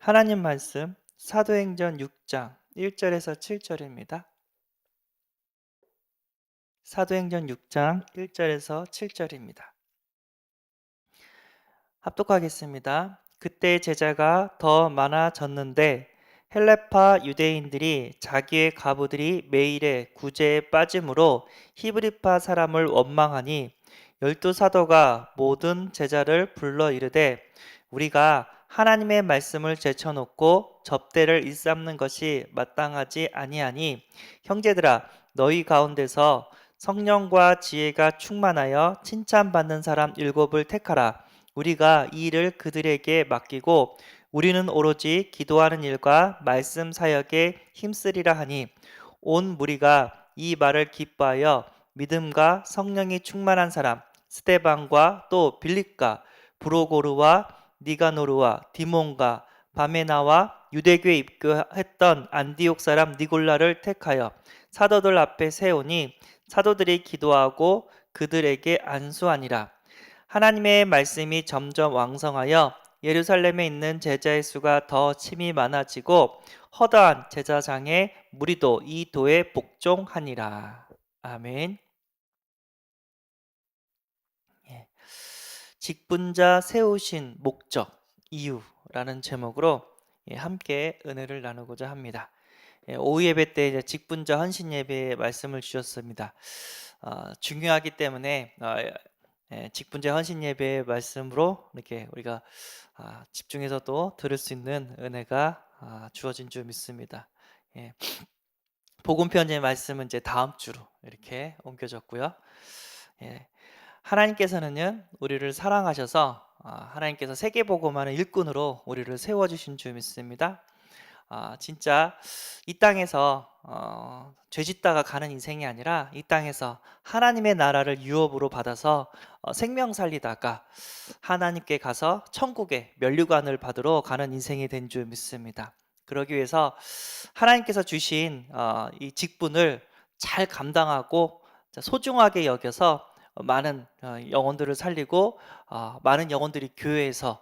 하나님 말씀 사도행전 6장 1절에서 7절입니다. 사도행전 6장 1절에서 7절입니다. 합독하겠습니다. 그때 제자가 더 많아졌는데 헬레파 유대인들이 자기의 과부들이 매일의 구제에 빠짐으로 히브리파 사람을 원망하니 열두 사도가 모든 제자를 불러 이르되 우리가 하나님의 말씀을 제쳐놓고 접대를 일삼는 것이 마땅하지 아니하니 형제들아 너희 가운데서 성령과 지혜가 충만하여 칭찬받는 사람 7을 택하라. 우리가 이 일을 그들에게 맡기고 우리는 오로지 기도하는 일과 말씀 사역에 힘쓰리라 하니 온 무리가 이 말을 기뻐하여 믿음과 성령이 충만한 사람 스데반과 또 빌립과 브로고르와 니가노르와 디몬과 바메나와 유대교에 입교했던 안디옥 사람 니골라를 택하여 사도들 앞에 세우니 사도들이 기도하고 그들에게 안수하니라. 하나님의 말씀이 점점 왕성하여 예루살렘에 있는 제자의 수가 더 침이 많아지고 허다한 제사장의 무리도 이 도에 복종하니라. 아멘. 예. 직분자 세우신 목적, 이유라는 제목으로 함께 은혜를 나누고자 합니다. 오후 예배 때 이제 직분자 헌신 예배의 말씀을 주셨습니다. 중요하기 때문에 직분자 헌신 예배의 말씀으로 이렇게 우리가 집중해서 또 들을 수 있는 은혜가 주어진 줄 믿습니다. 예. 복음 편지의 말씀은 이제 다음 주로 이렇게 옮겨졌고요. 예. 하나님께서는요 우리를 사랑하셔서 하나님께서 세계 복음하는 일꾼으로 우리를 세워주신 줄 믿습니다. 진짜 이 땅에서 죄 짓다가 가는 인생이 아니라 이 땅에서 하나님의 나라를 유업으로 받아서 생명 살리다가 하나님께 가서 천국의 면류관을 받으러 가는 인생이 된 줄 믿습니다. 그러기 위해서 하나님께서 주신 이 직분을 잘 감당하고 소중하게 여겨서 많은 영혼들을 살리고 많은 영혼들이 교회에서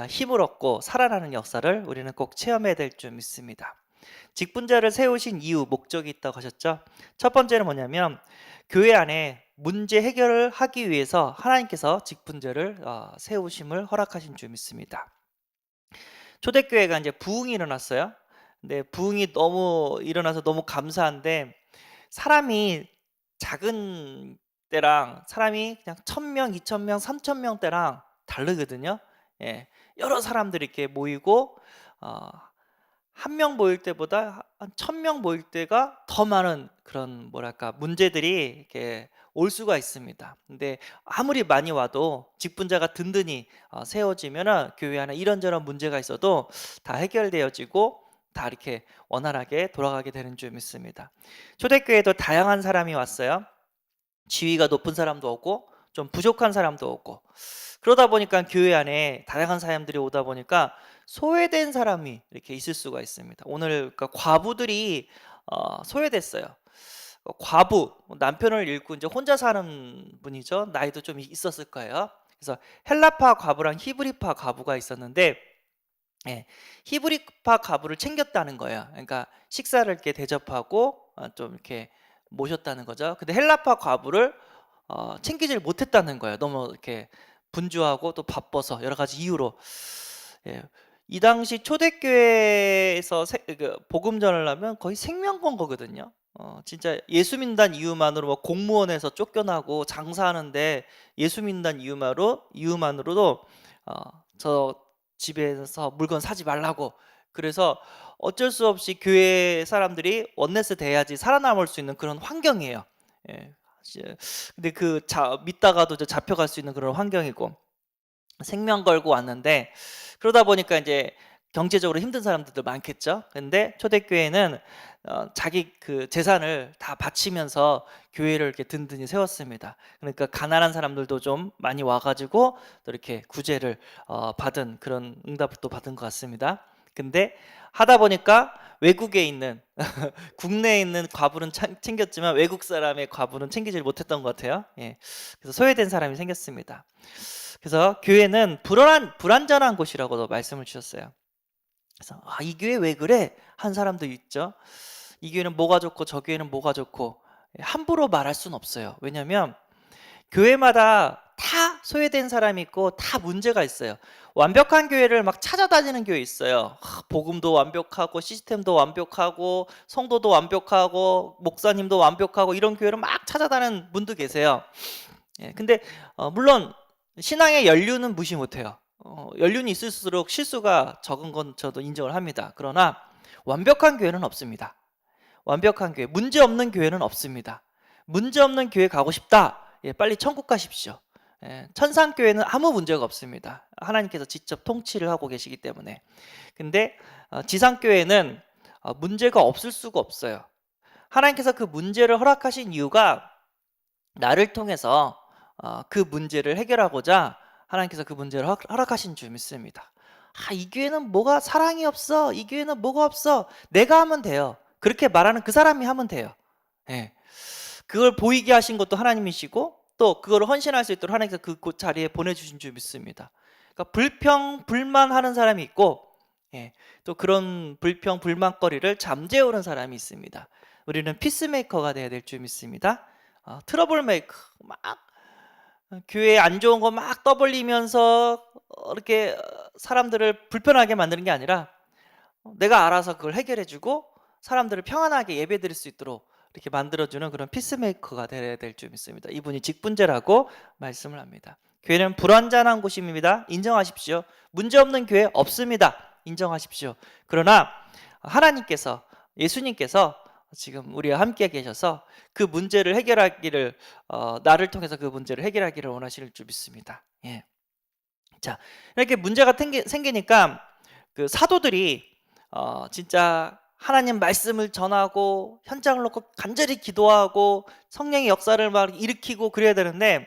힘을 얻고 살아나는 역사를 우리는 꼭 체험해야 될 줄 믿습니다. 직분자를 세우신 이유, 목적이 있다고 하셨죠. 첫 번째는 뭐냐면 교회 안에 문제 해결을 하기 위해서 하나님께서 직분자를 세우심을 허락하신 줄 믿습니다. 초대교회가 이제 부흥이 일어났어요. 근데 부흥이 너무 일어나서 너무 감사한데 사람이 작은 때랑 사람이 그냥 1,000명, 2,000명, 3,000명 때랑 다르거든요. 예. 여러 사람들이 이렇게 모이고 어, 한 명 모일 때보다 한 1,000명 모일 때가 더 많은 그런 뭐랄까 문제들이 이렇게 올 수가 있습니다. 근데 아무리 많이 와도 직분자가 든든히 세워지면은 교회 안에 이런저런 문제가 있어도 다 해결되어지고 다 이렇게 원활하게 돌아가게 되는 줄 믿습니다. 초대교회도 다양한 사람이 왔어요. 지위가 높은 사람도 오고 좀 부족한 사람도 오고 그러다 보니까 교회 안에 다양한 사람들이 오다 보니까 소외된 사람이 이렇게 있을 수가 있습니다. 오늘 그러니까 과부들이 소외됐어요. 과부 남편을 잃고 이제 혼자 사는 분이죠. 나이도 좀 있었을 거예요. 그래서 헬라파 과부랑 히브리파 과부가 있었는데 히브리파 과부를 챙겼다는 거예요. 그러니까 식사를 이렇게 대접하고 좀 이렇게 모셨다는 거죠. 근데 헬라파 과부를 챙기질 못했다는 거예요. 너무 이렇게 분주하고 또 바빠서 여러 가지 이유로. 예. 이 당시 초대교회에서 복음 전하려면 거의 생명 건 거거든요. 진짜 예수 믿는다는 이유만으로 뭐 공무원에서 쫓겨나고 장사하는데 예수 믿는다는 이유만으로도 저 집에서 물건 사지 말라고. 그래서 어쩔 수 없이 교회 사람들이 원네스 돼야지 살아남을 수 있는 그런 환경이에요. 예. 근데 믿다가도 잡혀갈 수 있는 그런 환경이고 생명 걸고 왔는데 그러다 보니까 이제 경제적으로 힘든 사람들도 많겠죠. 근데 초대교회는 자기 그 재산을 다 바치면서 교회를 이렇게 든든히 세웠습니다. 그러니까 가난한 사람들도 좀 많이 와가지고 또 이렇게 구제를 받은 그런 응답을 또 받은 것 같습니다. 근데 하다 보니까 외국에 있는 국내에 있는 과부는 챙겼지만 외국 사람의 과부는 챙기질 못했던 것 같아요. 예. 그래서 소외된 사람이 생겼습니다. 그래서 교회는 불안전한 곳이라고도 말씀을 주셨어요. 그래서 이 교회 왜 그래? 한 사람도 있죠. 이 교회는 뭐가 좋고 저 교회는 뭐가 좋고 함부로 말할 수는 없어요. 왜냐하면 교회마다 다 소외된 사람이 있고 다 문제가 있어요. 완벽한 교회를 막 찾아다니는 교회 있어요. 복음도 완벽하고 시스템도 완벽하고 성도도 완벽하고 목사님도 완벽하고 이런 교회를 막 찾아다니는 분도 계세요. 근데 물론 신앙의 연륜은 무시 못해요. 연륜이 있을수록 실수가 적은 건 저도 인정을 합니다. 그러나 완벽한 교회는 없습니다. 완벽한 교회, 문제 없는 교회는 없습니다. 문제 없는 교회 가고 싶다. 빨리 천국 가십시오. 천상교회는 아무 문제가 없습니다. 하나님께서 직접 통치를 하고 계시기 때문에. 근데 지상교회는 문제가 없을 수가 없어요. 하나님께서 그 문제를 허락하신 이유가 나를 통해서 그 문제를 해결하고자 하나님께서 그 문제를 허락하신 줄 믿습니다. 이 교회는 뭐가 사랑이 없어. 이 교회는 뭐가 없어. 내가 하면 돼요. 그렇게 말하는 그 사람이 하면 돼요. 그걸 보이게 하신 것도 하나님이시고 또 그걸 헌신할 수 있도록 하나님께서 그 자리에 보내주신 줄 믿습니다. 그러니까 불평, 불만하는 사람이 있고 또 그런 불평, 불만거리를 잠재우는 사람이 있습니다. 우리는 피스메이커가 돼야 될 줄 믿습니다. 트러블 메이커, 막 교회에 안 좋은 거 막 떠벌리면서 이렇게 사람들을 불편하게 만드는 게 아니라 내가 알아서 그걸 해결해주고 사람들을 평안하게 예배드릴 수 있도록 이렇게 만들어주는 그런 피스메이커가 되어야 될 줄 믿습니다. 이분이 직분제라고 말씀을 합니다. 교회는 불완전한 곳입니다. 인정하십시오. 문제없는 교회 없습니다. 인정하십시오. 그러나 하나님께서, 예수님께서 지금 우리와 함께 계셔서 그 문제를 해결하기를, 나를 통해서 그 문제를 해결하기를 원하실 줄 믿습니다. 자, 이렇게 문제가 생기니까 그 사도들이 진짜 하나님 말씀을 전하고 현장을 놓고 간절히 기도하고 성령의 역사를 막 일으키고 그래야 되는데,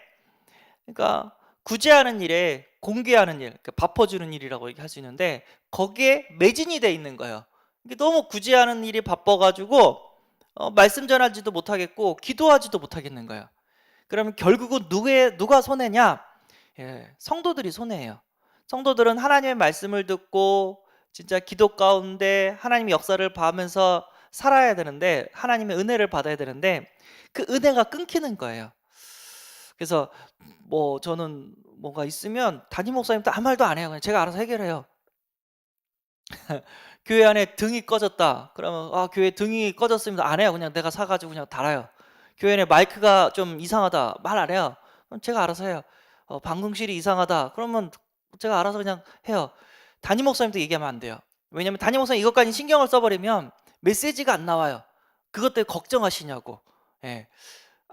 그러니까 구제하는 일에 공개하는 일, 그러니까 바빠주는 일이라고 얘기할 수 있는데 거기에 매진이 돼 있는 거예요. 이게 너무 구제하는 일이 바빠가지고 말씀 전하지도 못하겠고 기도하지도 못하겠는 거예요. 그러면 결국은 누가 손해냐? 성도들이 손해예요. 성도들은 하나님의 말씀을 듣고 진짜 기도 가운데 하나님의 역사를 봐면서 살아야 되는데, 하나님의 은혜를 받아야 되는데 그 은혜가 끊기는 거예요. 그래서 저는 뭔가 있으면 담임 목사님도 아무 말도 안 해요. 그냥 제가 알아서 해결해요. 교회 안에 등이 꺼졌다. 그러면 교회 등이 꺼졌습니다. 안 해요. 그냥 내가 사가지고 그냥 달아요. 교회 안에 마이크가 좀 이상하다. 말 안 해요. 그럼 제가 알아서 해요. 방송실이 이상하다. 그러면 제가 알아서 그냥 해요. 담임 목사님도 얘기하면 안 돼요. 왜냐면 담임 목사님 이것까지 신경을 써버리면 메시지가 안 나와요. 그것 때문에 걱정하시냐고.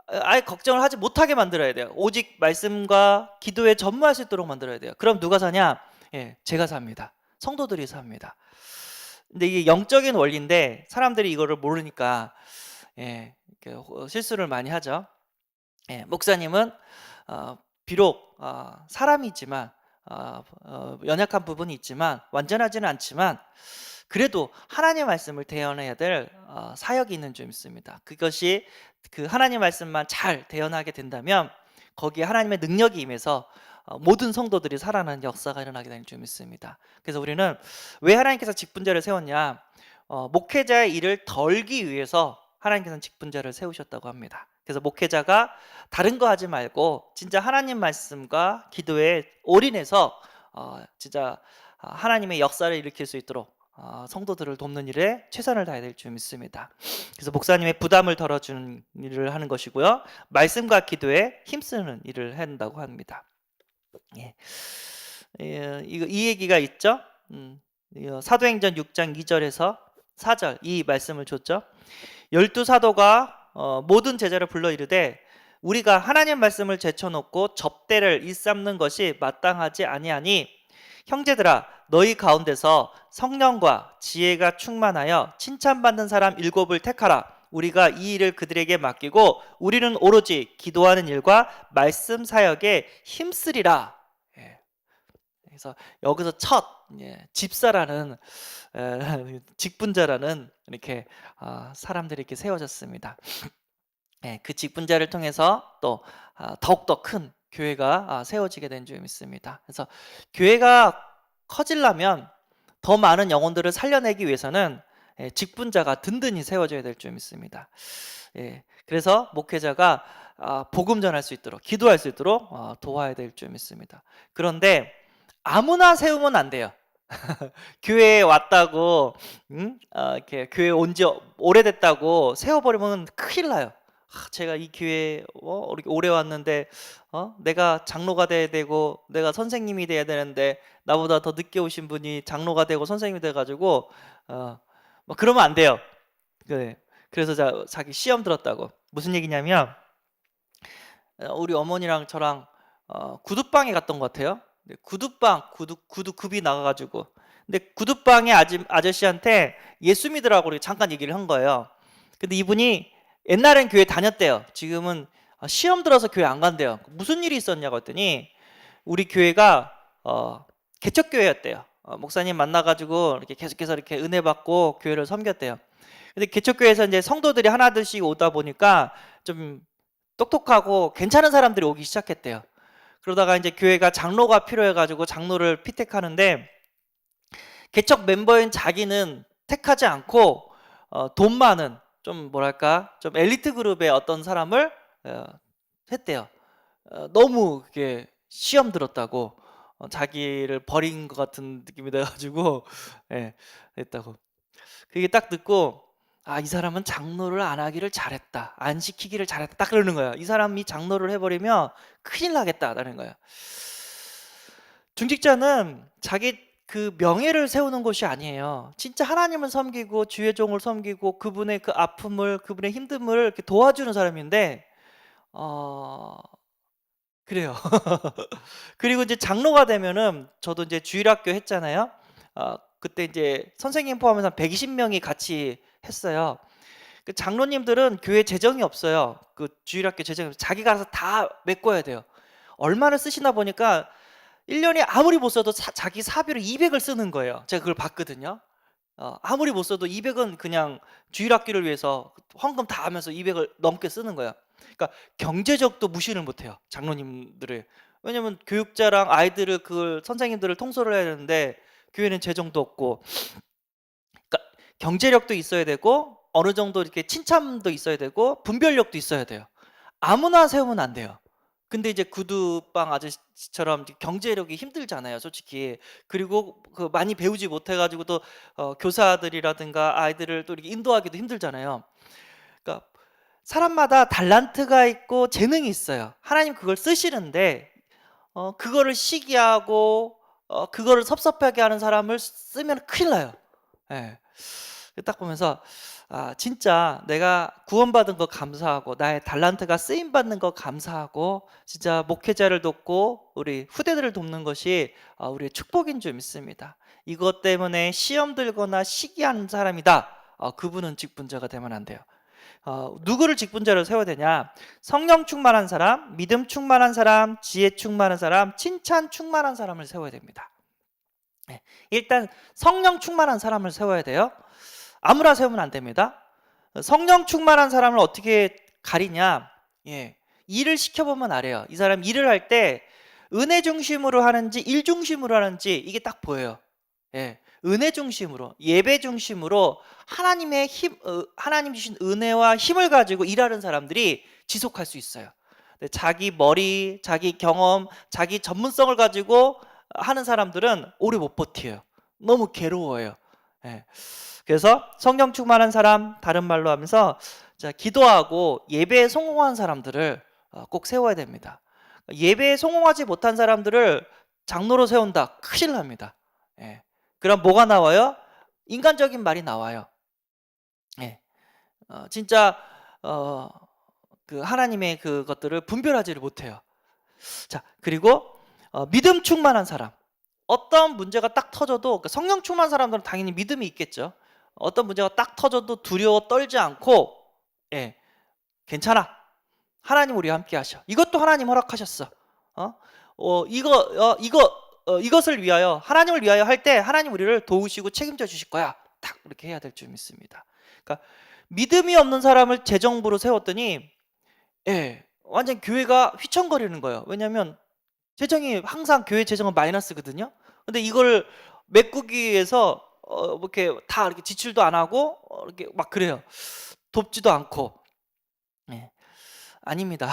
아예 걱정을 하지 못하게 만들어야 돼요. 오직 말씀과 기도에 전무할 수 있도록 만들어야 돼요. 그럼 누가 사냐? 제가 삽니다. 성도들이 삽니다. 근데 이게 영적인 원리인데 사람들이 이거를 모르니까 실수를 많이 하죠. 목사님은 비록 사람이지만 연약한 부분이 있지만 완전하지는 않지만 그래도 하나님의 말씀을 대언해야 될 사역이 있는 줄 믿습니다. 그것이 그 하나님 말씀만 잘 대언하게 된다면 거기에 하나님의 능력이 임해서 모든 성도들이 살아나는 역사가 일어나게 되는 줄 믿습니다. 그래서 우리는 왜 하나님께서 직분자를 세웠냐? 목회자의 일을 덜기 위해서 하나님께서는 직분자를 세우셨다고 합니다. 그래서 목회자가 다른 거 하지 말고 진짜 하나님 말씀과 기도에 올인해서 진짜 하나님의 역사를 일으킬 수 있도록 성도들을 돕는 일에 최선을 다해야 될 줄 믿습니다. 그래서 목사님의 부담을 덜어주는 일을 하는 것이고요, 말씀과 기도에 힘쓰는 일을 한다고 합니다. 이 얘기가 있죠. 사도행전 6장 2절에서 4절 이 말씀을 줬죠. 12사도가 모든 제자를 불러 이르되 우리가 하나님 말씀을 제쳐놓고 접대를 일삼는 것이 마땅하지 아니하니 형제들아 너희 가운데서 성령과 지혜가 충만하여 칭찬받는 사람 7을 택하라. 우리가 이 일을 그들에게 맡기고 우리는 오로지 기도하는 일과 말씀 사역에 힘쓰리라. 그래서 여기서 첫 집사라는 직분자라는 이렇게 사람들이 이렇게 세워졌습니다. 그 직분자를 통해서 또 더욱더 큰 교회가 세워지게 된 줄 믿습니다. 그래서 교회가 커지려면 더 많은 영혼들을 살려내기 위해서는 직분자가 든든히 세워져야 될 줄 믿습니다. 그래서 목회자가 복음 전할 수 있도록, 기도할 수 있도록 도와야 될 줄 믿습니다. 그런데 아무나 세우면 안 돼요. 교회에 왔다고 이렇게 교회 온 지 오래됐다고 세워버리면 큰일 나요. 제가 이 교회에 오래 왔는데 내가 장로가 돼야 되고 내가 선생님이 돼야 되는데 나보다 더 늦게 오신 분이 장로가 되고 선생님이 돼가지고 뭐 그러면 안 돼요. 그래서 자기 시험 들었다고. 무슨 얘기냐면 우리 어머니랑 저랑 구두방에 갔던 것 같아요. 구두급이 나가가지고, 근데 구두방의 아저씨한테 예수 믿으라고 잠깐 얘기를 한 거예요. 근데 이분이 옛날엔 교회 다녔대요. 지금은 시험 들어서 교회 안 간대요. 무슨 일이 있었냐고 했더니 우리 교회가 개척교회였대요. 목사님 만나가지고 이렇게 계속해서 이렇게 은혜 받고 교회를 섬겼대요. 근데 개척교회에서 이제 성도들이 하나둘씩 오다 보니까 좀 똑똑하고 괜찮은 사람들이 오기 시작했대요. 그러다가 이제 교회가 장로가 필요해가지고 장로를 피택하는데 개척 멤버인 자기는 택하지 않고 돈 많은 좀 뭐랄까 좀 엘리트 그룹의 어떤 사람을 했대요. 너무 그게 시험 들었다고 자기를 버린 것 같은 느낌이 돼가지고 했다고. 그게 딱 듣고 이 사람은 장로를 안 하기를 잘했다, 안 시키기를 잘했다, 딱 그러는 거야. 이 사람이 장로를 해버리면 큰일 나겠다라는 거야. 중직자는 자기 그 명예를 세우는 것이 아니에요. 진짜 하나님을 섬기고 주의 종을 섬기고 그분의 그 아픔을, 그분의 힘듦을 이렇게 도와주는 사람인데 그래요. 그리고 이제 장로가 되면은 저도 이제 주일학교 했잖아요. 그때 이제 선생님 포함해서 120명이 같이 했어요. 그 장로님들은 교회 재정이 없어요. 그 주일학교 재정이 없어요. 자기가 알아서 다 메꿔야 돼요. 얼마를 쓰시나 보니까 1년에 아무리 못 써도 자기 사비로 200을 쓰는 거예요. 제가 그걸 봤거든요. 아무리 못 써도 200은 그냥 주일학교를 위해서 헌금 다 하면서 200을 넘게 쓰는 거야. 그러니까 경제적도 무시를 못해요, 장로님들을. 왜냐면 교육자랑 아이들을, 그걸 선생님들을 통솔을 해야 되는데 교회는 재정도 없고, 그러니까 경제력도 있어야 되고 어느 정도 이렇게 친참도 있어야 되고 분별력도 있어야 돼요. 아무나 세우면 안 돼요. 근데 이제 구두방 아저씨처럼 경제력이 힘들잖아요, 솔직히. 그리고 그 많이 배우지 못해가지고 또 교사들이라든가 아이들을 또 이렇게 인도하기도 힘들잖아요. 그러니까 사람마다 달란트가 있고 재능이 있어요. 하나님 그걸 쓰시는데 그거를 시기하고 그거를 섭섭하게 하는 사람을 쓰면 큰일 나요. 딱 보면서 진짜 내가 구원받은 거 감사하고 나의 달란트가 쓰임받는 거 감사하고 진짜 목회자를 돕고 우리 후대들을 돕는 것이 우리의 축복인 줄 믿습니다. 이것 때문에 시험 들거나 시기하는 사람이다, 그분은 직분자가 되면 안 돼요. 누구를 직분자로 세워야 되냐? 성령 충만한 사람, 믿음 충만한 사람, 지혜 충만한 사람, 칭찬 충만한 사람을 세워야 됩니다. 일단 성령 충만한 사람을 세워야 돼요. 아무나 세우면 안 됩니다. 성령 충만한 사람을 어떻게 가리냐? 일을 시켜보면 알아요. 이 사람 일을 할 때 은혜 중심으로 하는지 일 중심으로 하는지 이게 딱 보여요. 은혜 중심으로, 예배 중심으로 하나님의 힘, 하나님 주신 은혜와 힘을 가지고 일하는 사람들이 지속할 수 있어요. 자기 머리, 자기 경험, 자기 전문성을 가지고 하는 사람들은 오래 못 버텨요. 너무 괴로워요. 그래서 성령 충만한 사람, 다른 말로 하면서 기도하고 예배에 성공한 사람들을 꼭 세워야 됩니다. 예배에 성공하지 못한 사람들을 장로로 세운다, 큰일 납니다. 그럼 뭐가 나와요? 인간적인 말이 나와요. 진짜 그 하나님의 그것들을 분별하지를 못해요. 자, 그리고 믿음 충만한 사람. 어떤 문제가 딱 터져도, 그러니까 성령 충만한 사람들은 당연히 믿음이 있겠죠. 어떤 문제가 딱 터져도 두려워 떨지 않고 괜찮아, 하나님 우리와 함께 하셔. 이것도 하나님 허락하셨어. 이것을 위하여, 하나님을 위하여 할 때 하나님 우리를 도우시고 책임져 주실 거야. 딱 이렇게 해야 될 줄 믿습니다. 그러니까 믿음이 없는 사람을 재정부로 세웠더니 완전 교회가 휘청거리는 거예요. 왜냐하면 재정이 항상 교회 재정은 마이너스거든요. 근데 이걸 메꾸기 위해서 뭐 이렇게 다 이렇게 지출도 안 하고 이렇게 막 그래요. 돕지도 않고. 예. 아닙니다.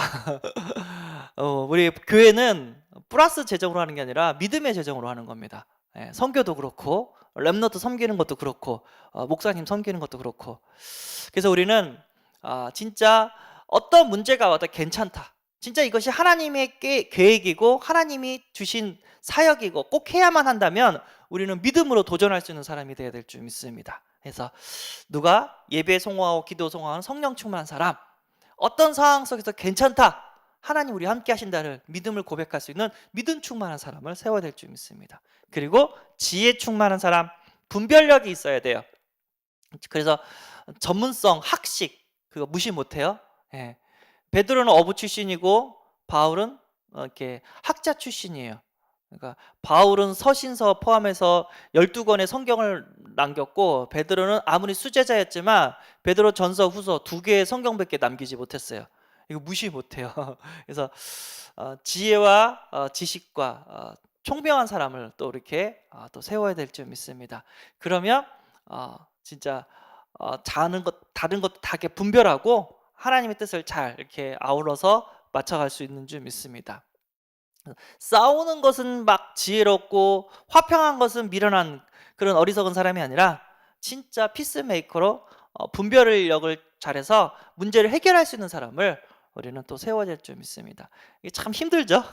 우리 교회는 플러스 재정으로 하는 게 아니라 믿음의 재정으로 하는 겁니다. 예, 선교도 그렇고 렘너트 섬기는 것도 그렇고 목사님 섬기는 것도 그렇고. 그래서 우리는 진짜 어떤 문제가 와도 괜찮다. 진짜 이것이 하나님의 계획이고 하나님이 주신 사역이고 꼭 해야만 한다면 우리는 믿음으로 도전할 수 있는 사람이 되어야 될 줄 믿습니다. 그래서 누가 예배 송화하고 기도 송화하는 성령 충만한 사람, 어떤 상황 속에서 괜찮다, 하나님 우리 함께 하신다를 믿음을 고백할 수 있는 믿음 충만한 사람을 세워야 될 줄 믿습니다. 그리고 지혜 충만한 사람, 분별력이 있어야 돼요. 그래서 전문성, 학식 그거 무시 못해요. 예. 베드로는 어부 출신이고 바울은 이렇게 학자 출신이에요. 그러니까 바울은 서신서 포함해서 12권의 성경을 남겼고 베드로는 아무리 수제자였지만 베드로 전서 후서 2개의 성경밖에 남기지 못했어요. 이거 무시 못해요. 그래서 지혜와 지식과 총명한 사람을 또 이렇게 또 세워야 될 줄 믿습니다. 그러면 진짜 다른 것도 다 이렇게 분별하고 하나님의 뜻을 잘 이렇게 아우러서 맞춰갈 수 있는 줄 믿습니다. 싸우는 것은 막 지혜롭고 화평한 것은 미련한 그런 어리석은 사람이 아니라 진짜 피스메이커로 분별력을 잘해서 문제를 해결할 수 있는 사람을 우리는 또 세워야 될 줄 믿습니다. 이게 참 힘들죠.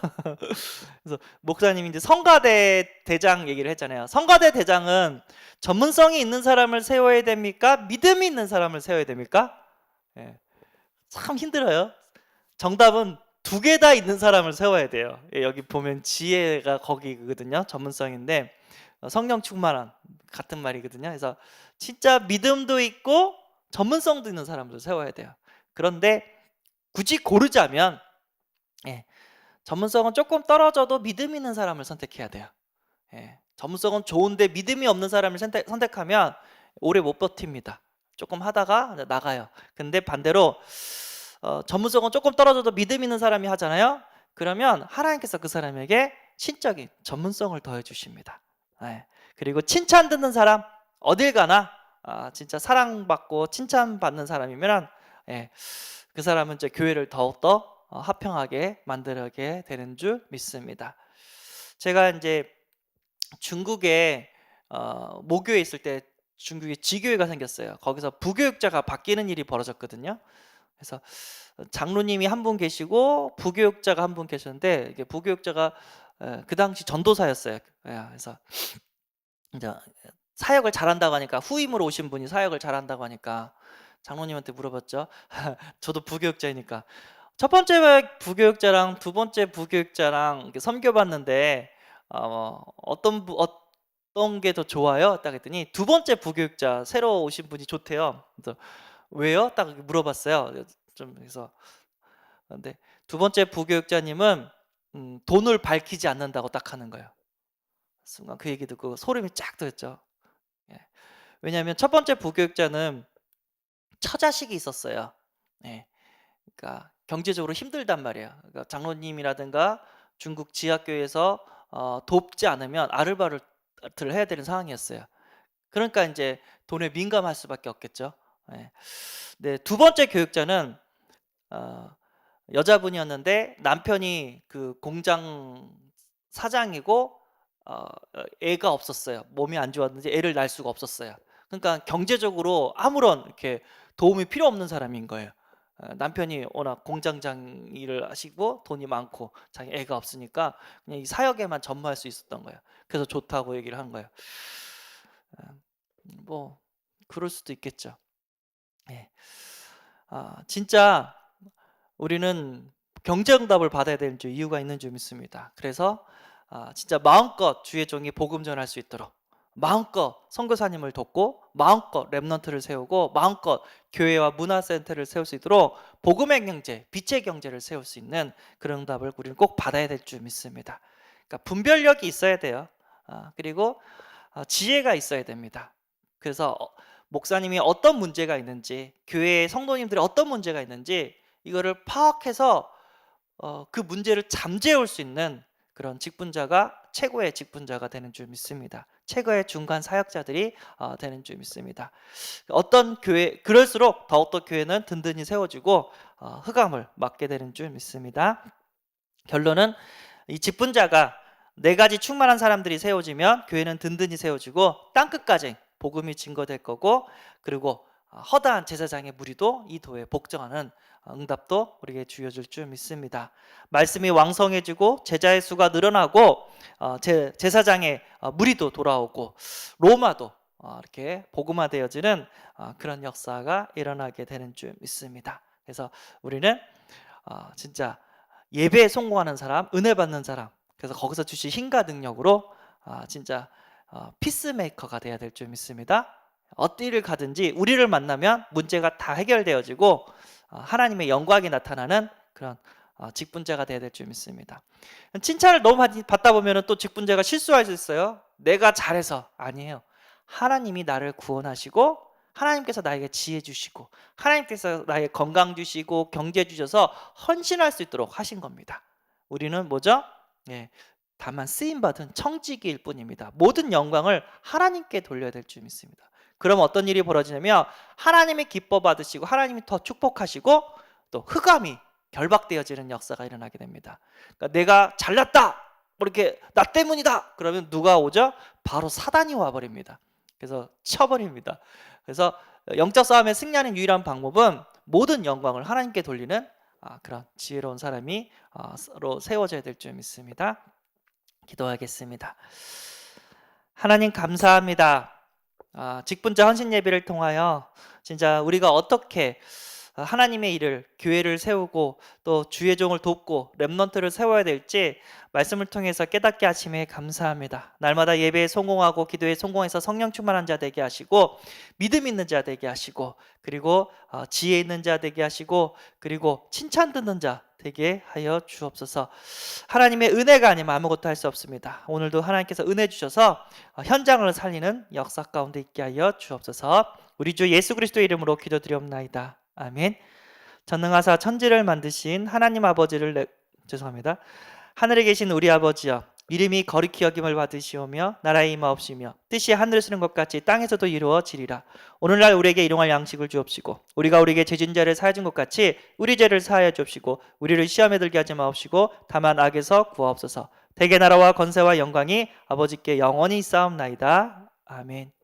그래서 목사님이 이제 성가대 대장 얘기를 했잖아요. 성가대 대장은 전문성이 있는 사람을 세워야 됩니까? 믿음이 있는 사람을 세워야 됩니까? 예, 참 힘들어요. 정답은 2개 다 있는 사람을 세워야 돼요. 예, 여기 보면 지혜가 거기거든요. 전문성인데 성령 충만한 같은 말이거든요. 그래서 진짜 믿음도 있고 전문성도 있는 사람을 세워야 돼요. 그런데 굳이 고르자면 전문성은 조금 떨어져도 믿음 있는 사람을 선택해야 돼요. 전문성은 좋은데 믿음이 없는 사람을 선택하면 오래 못 버팁니다. 조금 하다가 나가요. 근데 반대로 전문성은 조금 떨어져도 믿음 있는 사람이 하잖아요. 그러면 하나님께서 그 사람에게 신적인 전문성을 더해 주십니다. 그리고 칭찬 듣는 사람, 어딜 가나 진짜 사랑받고 칭찬받는 사람이면 그 사람은 이제 교회를 더욱더 화평하게 만들게 되는 줄 믿습니다. 제가 이제 중국에 모교에 있을 때 중국에 지교회가 생겼어요. 거기서 부교육자가 바뀌는 일이 벌어졌거든요. 그래서 장로님이 한 분 계시고 부교육자가 한 분 계셨는데 이게 부교육자가 그 당시 전도사였어요. 그래서 이제 사역을 잘한다고 하니까 후임으로 오신 분이 사역을 잘한다고 하니까 장로님한테 물어봤죠. 저도 부교육자이니까 첫 번째 부교육자랑 두 번째 부교육자랑 이렇게 섬겨봤는데 어떤 게 더 좋아요? 딱 했더니 두 번째 부교육자 새로 오신 분이 좋대요. 그래서 왜요? 딱 물어봤어요. 좀 그래서 근데 두 번째 부교육자님은 돈을 밝히지 않는다고 딱 하는 거예요. 순간 그 얘기 듣고 소름이 쫙 돋았죠. 예. 왜냐하면 첫 번째 부교육자는 처자식이 있었어요. 그러니까 경제적으로 힘들단 말이에요. 그러니까 장로님이라든가 중국 지하교회에서 돕지 않으면 아르바이트를 해야 되는 상황이었어요. 그러니까 이제 돈에 민감할 수밖에 없겠죠. 네, 두 번째 교육자는 여자분이었는데 남편이 그 공장 사장이고 애가 없었어요. 몸이 안 좋았는지 애를 낳을 수가 없었어요. 그러니까 경제적으로 아무런 이렇게 도움이 필요 없는 사람인 거예요. 남편이 워낙 공장장 일을 하시고 돈이 많고 자기 애가 없으니까 그냥 이 사역에만 전무할 수 있었던 거예요. 그래서 좋다고 얘기를 한 거예요. 뭐 그럴 수도 있겠죠. 진짜 우리는 경제응답을 받아야 되는 이유가 있는 줄 믿습니다. 그래서 진짜 마음껏 주의 종이 복음 전할 수 있도록 마음껏 선교사님을 돕고 마음껏 렘넌트를 세우고 마음껏 교회와 문화센터를 세울 수 있도록 복음의 경제, 빛의 경제를 세울 수 있는 그런 응답을 우리는 꼭 받아야 될 줄 믿습니다. 그러니까 분별력이 있어야 돼요. 그리고 지혜가 있어야 됩니다. 그래서 목사님이 어떤 문제가 있는지 교회 성도님들이 어떤 문제가 있는지 이거를 파악해서 그 문제를 잠재울 수 있는 그런 직분자가 최고의 직분자가 되는 줄 믿습니다. 최고의 중간 사역자들이 되는 줄 믿습니다. 어떤 교회 그럴수록 더욱더 교회는 든든히 세워지고 흑암을 막게 되는 줄 믿습니다. 결론은 이 직분자가 네 가지 충만한 사람들이 세워지면 교회는 든든히 세워지고 땅끝까지 복음이 증거될 거고, 그리고 허다한 제사장의 무리도 이 도에 복종하는 응답도 우리에게 주어질 줄 믿습니다. 말씀이 왕성해지고 제자의 수가 늘어나고 제사장의 무리도 돌아오고 로마도 이렇게 복음화되어지는 그런 역사가 일어나게 되는 줄 믿습니다. 그래서 우리는 진짜 예배에 성공하는 사람, 은혜 받는 사람, 그래서 거기서 주신 힘과 능력으로 진짜 피스메이커가 돼야 될 줄 믿습니다. 어디를 가든지 우리를 만나면 문제가 다 해결되어지고 하나님의 영광이 나타나는 그런 직분자가 돼야 될 줄 믿습니다. 칭찬을 너무 많이 받다 보면 또 직분자가 실수할 수 있어요. 내가 잘해서. 아니에요. 하나님이 나를 구원하시고 하나님께서 나에게 지혜 주시고 하나님께서 나에게 건강 주시고 경제 주셔서 헌신할 수 있도록 하신 겁니다. 우리는 뭐죠? 다만 쓰임받은 청지기일 뿐입니다. 모든 영광을 하나님께 돌려야 될 줄 믿습니다. 그럼 어떤 일이 벌어지냐면 하나님이 기뻐 받으시고 하나님이 더 축복하시고 또 흑암이 결박되어지는 역사가 일어나게 됩니다. 그러니까 내가 잘났다, 이렇게 나 때문이다 그러면 누가 오죠? 바로 사단이 와버립니다. 그래서 쳐버립니다. 그래서 영적 싸움에 승리하는 유일한 방법은 모든 영광을 하나님께 돌리는 그런 지혜로운 사람이 서로 세워져야 될 줄 믿습니다. 기도하겠습니다. 하나님 감사합니다. 직분자 헌신 예배를 통하여 진짜 우리가 어떻게 하나님의 일을, 교회를 세우고 또 주의 종을 돕고 렘넌트를 세워야 될지 말씀을 통해서 깨닫게 하심에 감사합니다. 날마다 예배에 성공하고 기도에 성공해서 성령 충만한 자 되게 하시고 믿음 있는 자 되게 하시고 그리고 지혜 있는 자 되게 하시고 그리고 칭찬 듣는 자 되게 하여 주옵소서. 하나님의 은혜가 아니면 아무것도 할 수 없습니다. 오늘도 하나님께서 은혜 주셔서 현장을 살리는 역사 가운데 있게 하여 주옵소서. 우리 주 예수 그리스도의 이름으로 기도드리옵나이다. 아멘. 전능하사 천지를 만드신 하나님 아버지를 죄송합니다. 하늘에 계신 우리 아버지여, 이름이 거룩히 여김을 받으시오며 나라의 임하옵시며 뜻이 하늘에 쓰는 것 같이 땅에서도 이루어지리라. 오늘날 우리에게 일용할 양식을 주옵시고 우리가 우리에게 죄진 자를 사하여 준 것 같이 우리 죄를 사하여 주옵시고 우리를 시험에 들게 하지 마옵시고 다만 악에서 구하옵소서. 대개 나라와 권세와 영광이 아버지께 영원히 있사옵나이다. 아멘.